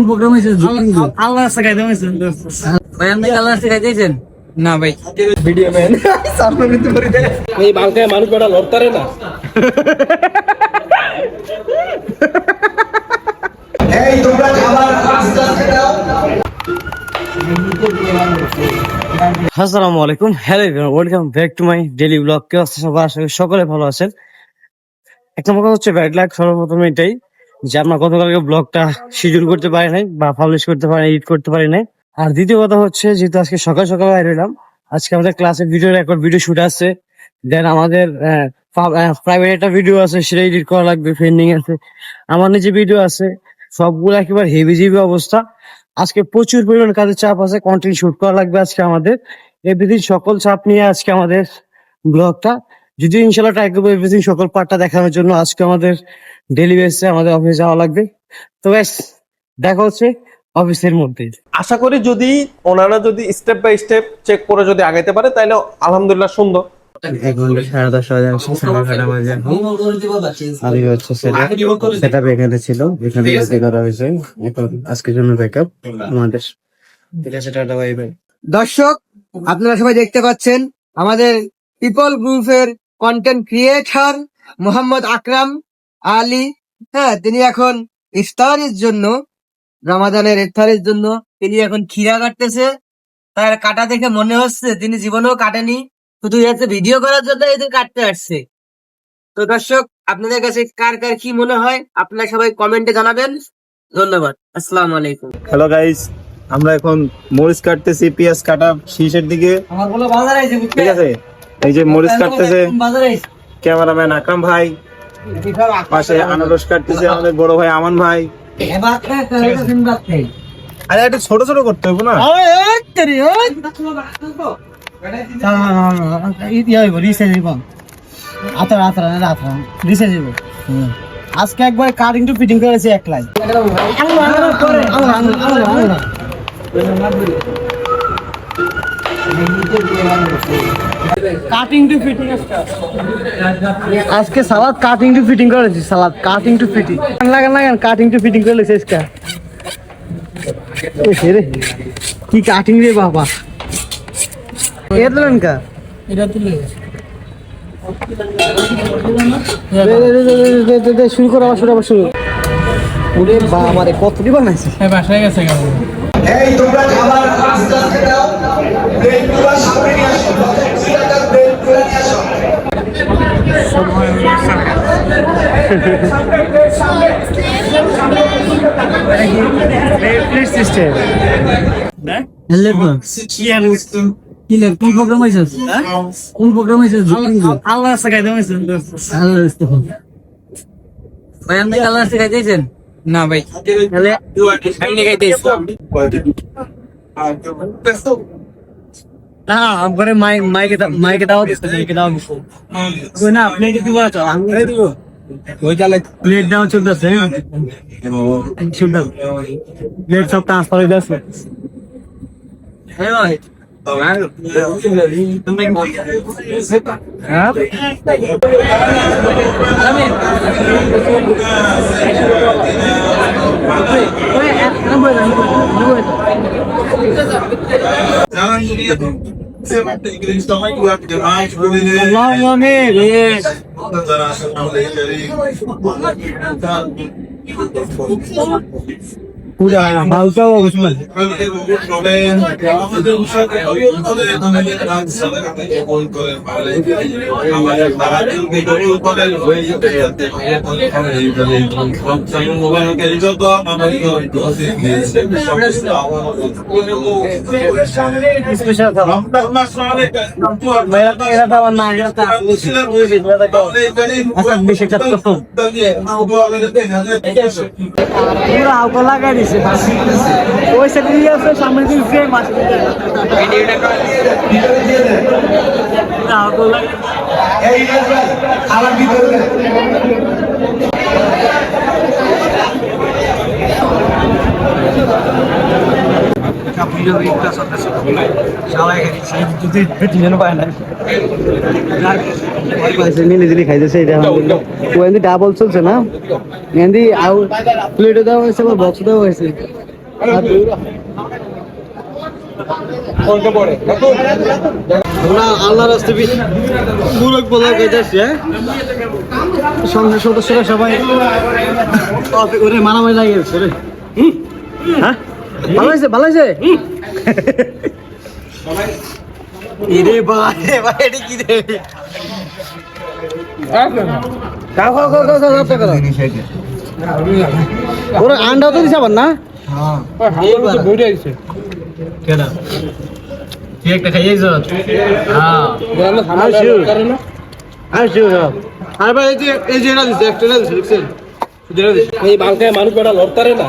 Programme হয়েছে আল্লাহ শিখাই দিয়েছে ভাই আপনি আল্লাহ শিখাই দিয়েছেন না ভাই ভিডিও ম্যান সামনে নিতে করে দে এই বাংলায় মানুষ বড় লড়তারে না এই তোমরা খাবার আস্তে আস্তে দাও। আসসালামু আলাইকুম, hello everyone, welcome back to my daily blog. কে অবস্থা সবার? আশা করি সকলে ভালো আছেন। একটা কথা হচ্ছে ব্যাড লাক, সর্বপ্রথম এটাই যে আমরা গতকালকে ব্লগটা শিডিউল করতে পারি নাই বা পাবলিশ করতে পারি নাই, এডিট করতে পারি নাই। আর দ্বিতীয় কথা হচ্ছে যেহেতু আজকে সকাল সকাল বাইরে এলাম, আজকে আমাদের ক্লাসে ভিডিও রেকর্ড, ভিডিও শুট আছে, দেন আমাদের প্রাইভেট একটা ভিডিও আছে, সেটা এডিট করা লাগবে, পেন্ডিং আছে, আমার নিজে ভিডিও আছে, সবগুলো একেবারে হেভি জিবি অবস্থা। আজকে প্রচুর পরিমাণ কাজের চাপ আছে, কন্টেন্ট শুট করা লাগবে আজকে আমাদের। এভরিথিং সকল চাপ নিয়ে আজকে আমাদের ব্লগটা, যদিও ইনশাল্লাহ ট্রাই করবো এভরিথিং সকল পার্টটা দেখানোর জন্য। আজকে আমাদের ডেলি বেসে আমাদের অফিসে যাওয়া লাগবে। তো ব্যাস, দেখা হচ্ছে অফিসের মধ্যে। আশা করি যদি ওনারা যদি স্টেপ বাই স্টেপ চেক করে যদি আগাইতে পারে তাহলে আলহামদুলিল্লাহ সুন্দর। 1 ঘন্টা 10:30 বাজে আসছে, 11:30 বাজে এখন। আর এই হচ্ছে সেটআপ এখানে ছিল, এখানে এসে করা হয়েছে। এখন আজকের জন্য ব্যাকআপ আমাদের। ঠিক আছে, টাটা, বাই বাই। দর্শক, আপনারা সবাই দেখতে পাচ্ছেন আমাদের পিপল গ্রুপের কন্টেন্ট ক্রিয়েটর মোহাম্মদ আকরাম আলী। হ্যাঁ, তিনি এখন ইফতারের জন্য, রমাদানের ইফতারের জন্য তিনি এখন খিরা কাটতেছে। তার কাটা দেখে মনে হচ্ছে তিনি জীবনেও কাটেনি, শুধু হচ্ছে ভিডিও করার জন্য এদের কাটতে আসছে। তো দর্শক, আপনাদের কাছে কার কার কি মনে হয় আপনারা সবাই কমেন্টে জানাবেন। ধন্যবাদ, আসসালামু আলাইকুম। হ্যালো গাইস, আমরা এখন মরিচ কাটতেছি, পেঁয়াজ কাটা শীষের দিকে। আমার বলো বাজার আইছে, ঠিক আছে, এই যে মরিচ কাটতেছে বাজার আইছে। ক্যামেরাম্যান আকরাম ভাই, পাশে আনারস কাটতেছে আমাদের বড় ভাই আমান ভাই। আরে একটু ছোট ছোট করতে হবে না? আজকে একবার কাটিং টু ফিটিং করেছি এক লাইন। কাটিং টু ফিটিং আজকে সালাদ কাটিং টু ফিটিং করেছি, সালাদ কাটিং টু ফিটিং লাগান কাটিং টু ফিটিং করেছি আজকে। রে কি কাটিং রে বাবা, এর দিলেন কা এটা তুলে শুরু করো, আবার শুরু। ওরে বাবা রে, কত দিবা নাইছে বাসায় গেছে। এই তোমরা খাবার আস্তে আস্তে দাও। প্লেটগুলো সামনে নিয়ে আসো, প্লেটগুলো নিয়ে আসো। কোন প্রোগ্রাম হয়েছে? কোন প্রোগ্রাম হয়েছে? আল্লাহ শিখাই দিয়েছে ভাই আপনি আল্লাহ শিখাই দিয়েছেন না ভাই, তাহলে আপনি গাইতেছেন না আমরে মাইকে দাও কই না, আপনি কি দিবা? তো আমি দিব ওই তাহলে প্লেট দাও চলতেছে, শুনদাও প্লেট সব ট্রান্সফার হয়ে যাচ্ছে। হ্যাঁ ভাই, তুমি হ্যাঁ पूरा हालता हुआ उसमें स्पेशल था मेरा तो era था ना era था ऐसा बेशक तो पूरा आपको लगा দিছে ওই সাথে দিয়ে আছে সামনে দিন ফ্রেম আছে ভিডিওটা না আপको লাগা এই আবার ভিতরে ডাবল চলছে না, প্লেটে দেওয়া হয়েছে, বক্স দেওয়া হয়েছে। আমরা আল্লাহর রাস্তে মুরগ বলা গেছে হ্যাঁ সংসদ সদস্যরা সবাই ওরে মারামারি লাগে গেছে রে হ্যাঁ ভালো হয়েছে ভালো হয়েছে ইরে ভাই ভাই এটা কি রে খাও খাও খাও খাও খাও ওরা আন্ডা তো দিছে আবার না কেডা তুই একটা খাইয়ে যা হ্যাঁ আসু আর ভাই এই যে না দিছে একটা না দিছে দেখছেন এই বাংকায় মানুষ বেটা লড়তারে না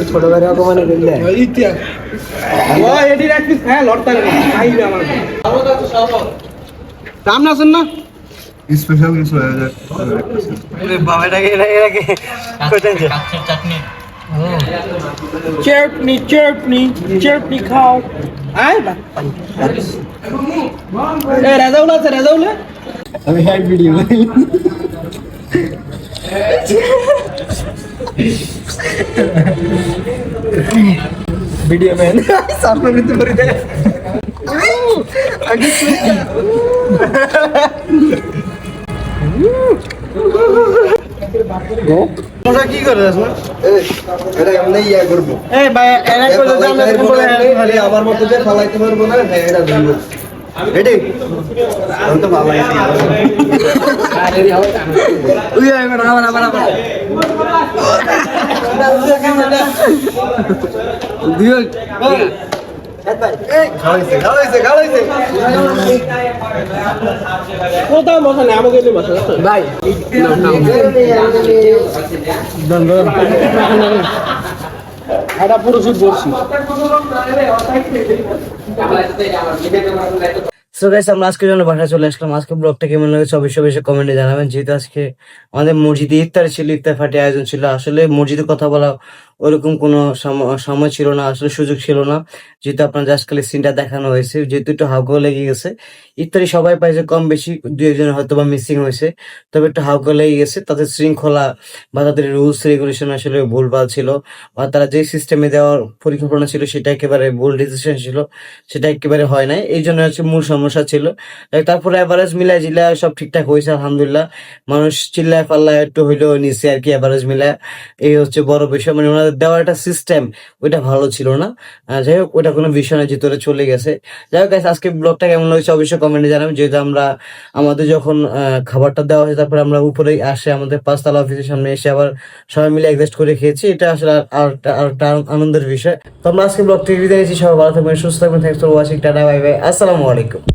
ছোট করে অপমানে করলে এটি এক পিস খায় লড়তারে না খাইবে আমার সামনে আছেন না স্পেশাল কিছু হয়ে যায় বাবা এটাকে এটাকে কোথায় চাটনি চাটনি চাটনি চাটনি খাও আয় বা এ রাজাউল আছে রাজাউল আমি হ্যাড ভিডিও ভিডিও ম্যান সামনে নিতে পারি দে তোমরা কি করে আসলে এটা এমনি ইয়া করবো এই ভাই এরা করে খালি আমার মতো যে ফালাইতে পারবো না হ্যাঁ এটা ধরবো রেডি আমি তো ভালো উই আইবা না আবার দিও খাওয়াইছে কোথাও মশা নেই আমাকে এলে মশা ভাই এটা পুরো শুট বলছি সো গাইস আমরা আজকের জন্য বাসায় চলে আসলাম আজকে ব্লগটা কেমন লেগেছে অবশ্যই অবশ্যই কমেন্টে জানাবেন যেহেতু আজকে আমাদের মসজিদে ইফতার ছিল ইফতার পার্টি আয়োজন ছিল আসলে মসজিদে কথা বলা ওরকম কোনো সময় ছিল না আসলে সুযোগ ছিল না যেহেতু আপনার জাস্ট খালি সিনটা দেখানো হয়েছে যেহেতু একটু হাউকাও লেগে গেছে ইফতারি সবাই পাইছে কম বেশি দু একজন হয়তো বা মিসিং হয়েছে তবে একটু হাউকাও লেগে গেছে তাদের শৃঙ্খলা বা তাদের রুলস রেগুলেশন আসলে ভুলভাল ছিল বা তারা যে সিস্টেমে দেওয়ার পরিকল্পনা ছিল সেটা একেবারে ভুল ডিসিশন ছিল সেটা একেবারে হয় নাই এই জন্য হচ্ছে মূল সমস্যা ছিল তারপরে এভারেজ মিলাই জিলা সব ঠিকঠাক হয়েছে আলহামদুলিল্লাহ মানুষ চিল্লায় পাল্লায় একটু হইলেও নিচে আর কি এভারেজ মিলায় এই হচ্ছে বড় বিষয় মানে ওনাদের দেওয়ার একটা সিস্টেম ওইটা ভালো ছিল না যাই হোক ওইটা কোনো বিষয় না ভিতরে চলে গেছে যাই হোক guys, আজকে ব্লগটা কেমন হয়েছে অবশ্যই কমেন্টে জানাবেন যেহেতু আমরা আমাদের যখন খাবারটা দেওয়া হয়েছে তারপরে আমরা উপরে আসে আমাদের পাঁচতলা অফিসের সামনে এসে আবার সবাই মিলে অ্যাডজাস্ট করে খেয়েছি এটা আসলে আর একটা আনন্দের বিষয় তো আমরা আজকে ব্লগ থেকে বিদায় নিচ্ছি সবাই ভালো থাকবেন সুস্থ থাকবেন thanks for watching tata bye bye আসসালামু আলাইকুম